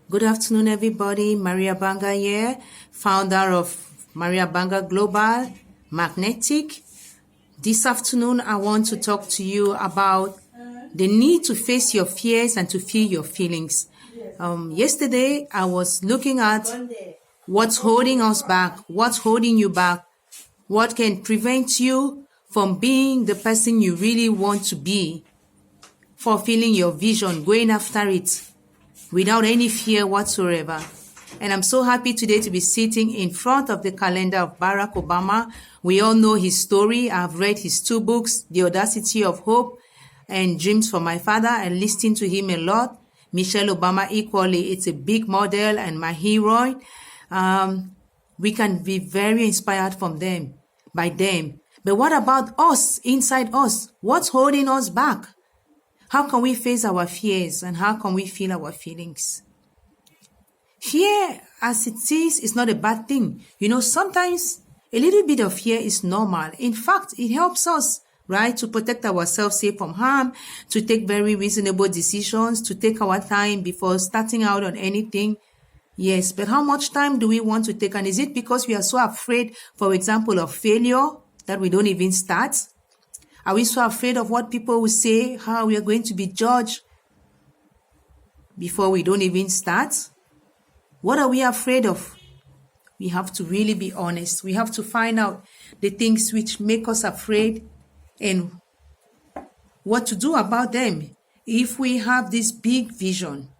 Good afternoon, everybody. Maria Banga here, founder of Maria Banga Global Magnetic. This afternoon, I want to talk to you about the need to face your fears and to feel your feelings. Yesterday, I was looking at what's holding us back, what's holding you back, what can prevent you from being the person you really want to be, fulfilling your vision, going after it without any fear whatsoever. And I'm so happy today to be sitting in front of the calendar of Barack Obama. We all know his story. I've read his 2 books, The Audacity of Hope and Dreams for My Father. I listen to him a lot. Michelle Obama equally, it's a big model and my hero. We can be very inspired by them. But what about us, inside us? What's holding us back? How can we face our fears and how can we feel our feelings? Fear, as it is not a bad thing. Sometimes a little bit of fear is normal. In fact, it helps us, right, to protect ourselves safe from harm, to take very reasonable decisions, to take our time before starting out on anything. Yes, but how much time do we want to take? And is it because we are so afraid, for example, of failure that we don't even start? Are we so afraid of what people will say, how we are going to be judged before we don't even start? What are we afraid of? We have to really be honest. We have to find out the things which make us afraid and what to do about them. If we have this big vision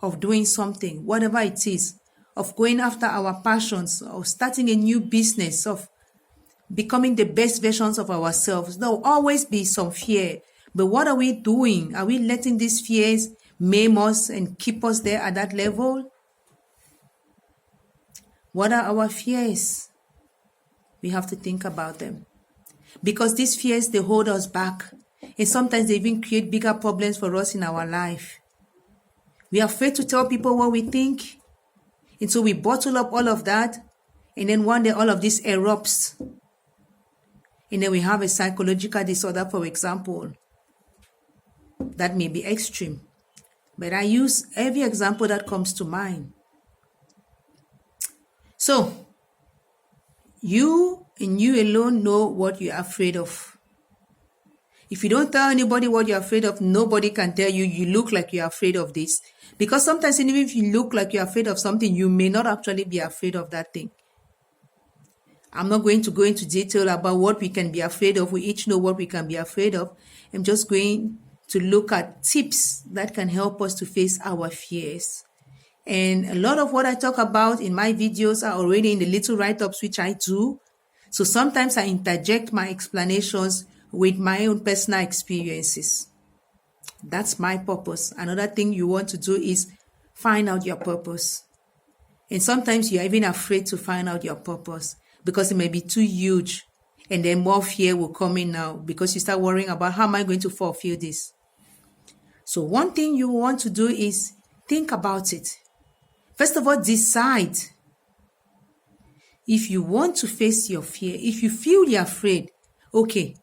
of doing something, whatever it is, of going after our passions, of starting a new business, of becoming the best versions of ourselves, there will always be some fear. But what are we doing? Are we letting these fears maim us and keep us there at that level? What are our fears? We have to think about them. Because these fears, they hold us back. And sometimes they even create bigger problems for us in our life. We are afraid to tell people what we think. And so we bottle up all of that. And then one day all of this erupts. And then we have a psychological disorder, for example. That may be extreme. But I use every example that comes to mind. So, you and you alone know what you're afraid of. If you don't tell anybody what you're afraid of, nobody can tell you you look like you're afraid of this. Because sometimes even if you look like you're afraid of something, you may not actually be afraid of that thing. I'm not going to go into detail about what we can be afraid of. We each know what we can be afraid of. I'm just going to look at tips that can help us to face our fears. And a lot of what I talk about in my videos are already in the little write-ups which I do. So sometimes I interject my explanations with my own personal experiences. That's my purpose. Another thing you want to do is find out your purpose. And sometimes you're even afraid to find out your purpose, because it may be too huge and then more fear will come in now because you start worrying about how am I going to fulfill this. So one thing you want to do is think about it. First of all, decide if you want to face your fear. If you feel you're afraid, okay,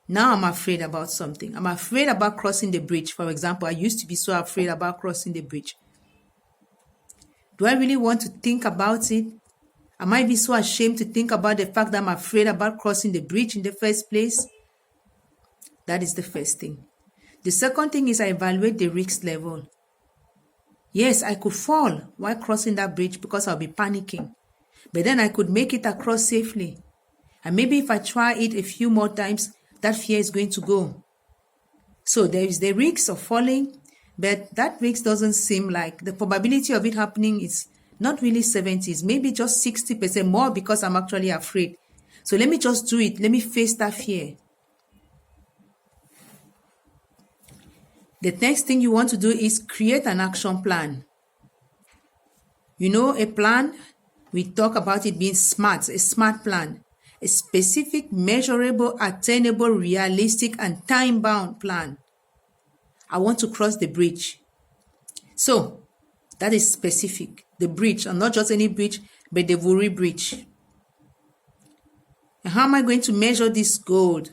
now I'm afraid about something. I'm afraid about crossing the bridge. For example, I used to be so afraid about crossing the bridge. Do I really want to think about it? Am I be so ashamed to think about the fact that I'm afraid about crossing the bridge in the first place? That is the first thing. The second thing is I evaluate the risk level. Yes, I could fall while crossing that bridge because I'll be panicking. But then I could make it across safely. And maybe if I try it a few more times, that fear is going to go. So there is the risk of falling, but that risk doesn't seem like the probability of it happening is not really 70s, maybe just 60% more because I'm actually afraid. So let me just do it. Let me face that fear. The next thing you want to do is create an action plan. A plan, we talk about it being smart, a smart plan. A specific, measurable, attainable, realistic, and time-bound plan. I want to cross the bridge. So, that is specific. The bridge, and not just any bridge, but the Vuri Bridge. And how am I going to measure this goal?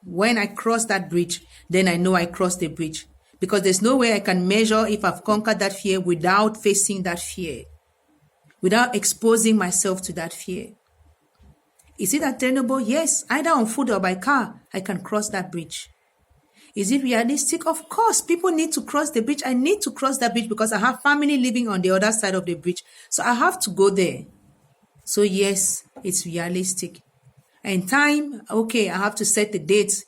When I cross that bridge, then I know I crossed the bridge. because there's no way I can measure if I've conquered that fear without facing that fear, without exposing myself to that fear. Is it attainable? Yes. Either on foot or by car, I can cross that bridge. Is it realistic? Of course, people need to cross the bridge. I need to cross that bridge because I have family living on the other side of the bridge. So I have to go there. So yes, it's realistic. And time, okay, I have to set the date.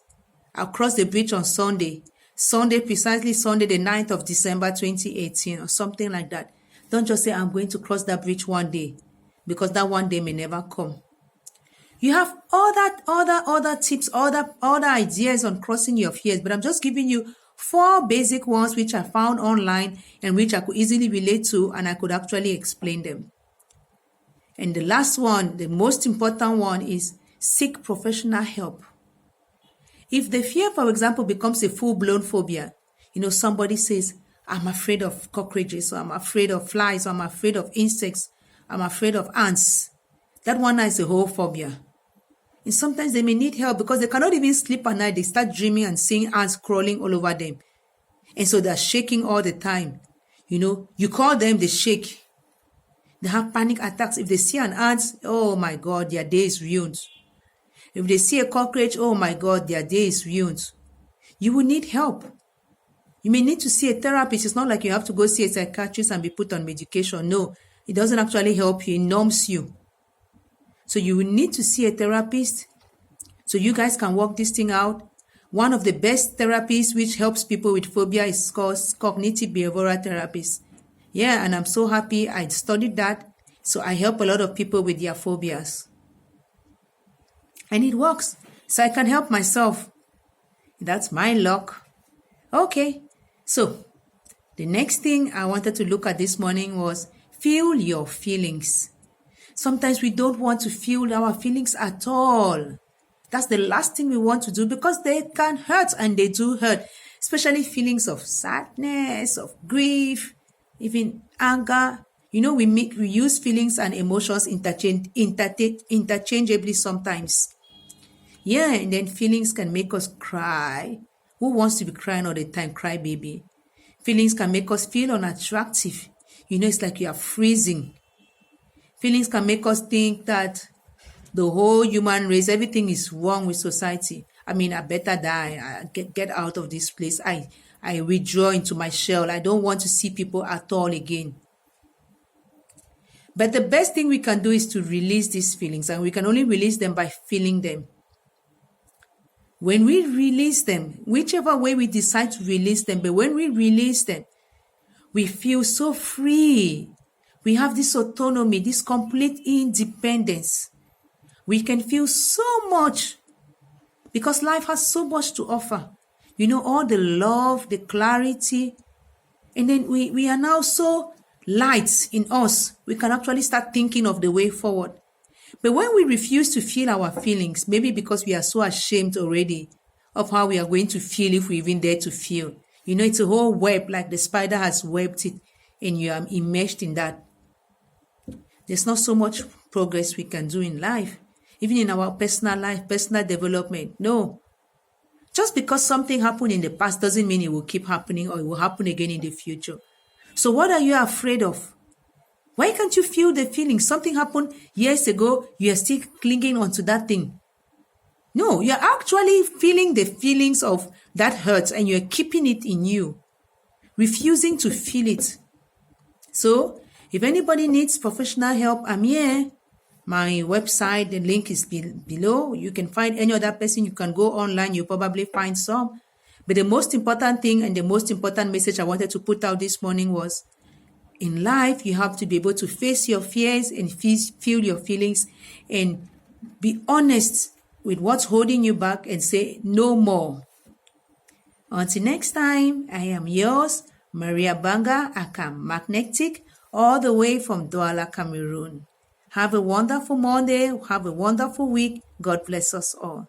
I'll cross the bridge on Sunday. Precisely Sunday, the 9th of December, 2018 or something like that. Don't just say, I'm going to cross that bridge one day, because that one day may never come. You have other tips, other ideas on crossing your fears, but I'm just giving you 4 basic ones which I found online and which I could easily relate to, and I could actually explain them. And the last one, the most important one, is seek professional help. If the fear, for example, becomes a full-blown phobia, somebody says, I'm afraid of cockroaches, or I'm afraid of flies, or I'm afraid of insects, I'm afraid of ants. That one is a whole phobia. And sometimes they may need help because they cannot even sleep at night. They start dreaming and seeing ants crawling all over them. And so they're shaking all the time. You call them, they shake. They have panic attacks. If they see an ant, oh my God, their day is ruined. If they see a cockroach, oh my God, their day is ruined. You will need help. You may need to see a therapist. It's not like you have to go see a psychiatrist and be put on medication. No, it doesn't actually help you. It numbs you. So you will need to see a therapist so you guys can work this thing out. One of the best therapies which helps people with phobia is called cognitive behavioral therapies. Yeah, and I'm so happy I studied that. So I help a lot of people with their phobias. And it works. So I can help myself. That's my luck. Okay. So the next thing I wanted to look at this morning was feel your feelings. Sometimes we don't want to feel our feelings at all. That's the last thing we want to do because they can hurt, and they do hurt. Especially feelings of sadness, of grief, even anger. We use feelings and emotions interchangeably sometimes. Yeah, and then feelings can make us cry. Who wants to be crying all the time? Cry baby. Feelings can make us feel unattractive. It's like you are freezing. Feelings can make us think that the whole human race, everything is wrong with society. I better die. I get out of this place. I withdraw into my shell. I don't want to see people at all again. But the best thing we can do is to release these feelings, and we can only release them by feeling them. When we release them, whichever way we decide to release them, but when we release them, we feel so free. We have this autonomy, this complete independence. We can feel so much because life has so much to offer. All the love, the clarity. And then we are now so light in us. We can actually start thinking of the way forward. But when we refuse to feel our feelings, maybe because we are so ashamed already of how we are going to feel if we even dare to feel. It's a whole web, like the spider has webbed it, and you are immersed in that. There's not so much progress we can do in life, even in our personal life, personal development. No. Just because something happened in the past doesn't mean it will keep happening or it will happen again in the future. So what are you afraid of? Why can't you feel the feeling? Something happened years ago, you are still clinging onto that thing. No, you're actually feeling the feelings of that hurt and you're keeping it in you, refusing to feel it. So, if anybody needs professional help, I'm here. My website, the link is below. You can find any other person. You can go online. You'll probably find some. But the most important thing and the most important message I wanted to put out this morning was, in life, you have to be able to face your fears and feel your feelings and be honest with what's holding you back and say no more. Until next time, I am yours, Maria Banga Akam Magnetic, all the way from Douala, Cameroon. Have a wonderful Monday. Have a wonderful week. God bless us all.